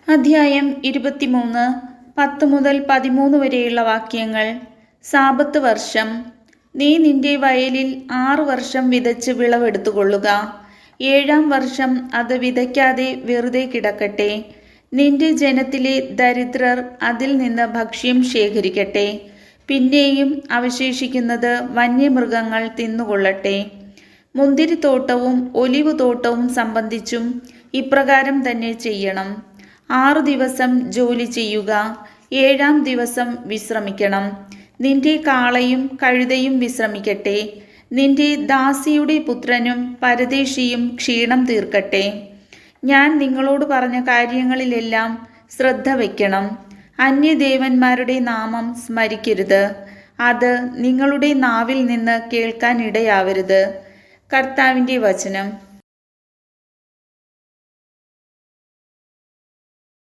അധ്യായം 23 10 മുതൽ 13 വരെയുള്ള വാക്യങ്ങൾ. സാബത്ത് വർഷം. നീ നിന്റെ വയലിൽ 6 വർഷം വിതച്ച് വിളവെടുത്തുകൊള്ളുക. 7-ാം വർഷം അത് വിതയ്ക്കാതെ വെറുതെ കിടക്കട്ടെ. നിന്റെ ജനത്തിലെ ദരിദ്രർ അതിൽ നിന്ന് ഭക്ഷ്യം ശേഖരിക്കട്ടെ. പിന്നെയും അവശേഷിക്കുന്നത് വന്യമൃഗങ്ങൾ തിന്നുകൊള്ളട്ടെ. മുന്തിരിത്തോട്ടവും ഒലിവ് തോട്ടവും സംബന്ധിച്ചും ഇപ്രകാരം തന്നെ ചെയ്യണം. 6 ദിവസം ജോലി ചെയ്യുക, 7-ാം ദിവസം വിശ്രമിക്കണം. നിന്റെ കാളയും കഴുതയും വിശ്രമിക്കട്ടെ. നിന്റെ ദാസിയുടെ പുത്രനും പരദേശിയും ക്ഷീണം തീർക്കട്ടെ. ഞാൻ നിങ്ങളോട് പറഞ്ഞ കാര്യങ്ങളിലെല്ലാം ശ്രദ്ധ വയ്ക്കണം. അന്യദേവന്മാരുടെ നാമം സ്മരിക്കരുത്. അത് നിങ്ങളുടെ നാവിൽ നിന്ന് കേൾക്കാനിടയാവരുത്. കർത്താവിൻ്റെ വചനം.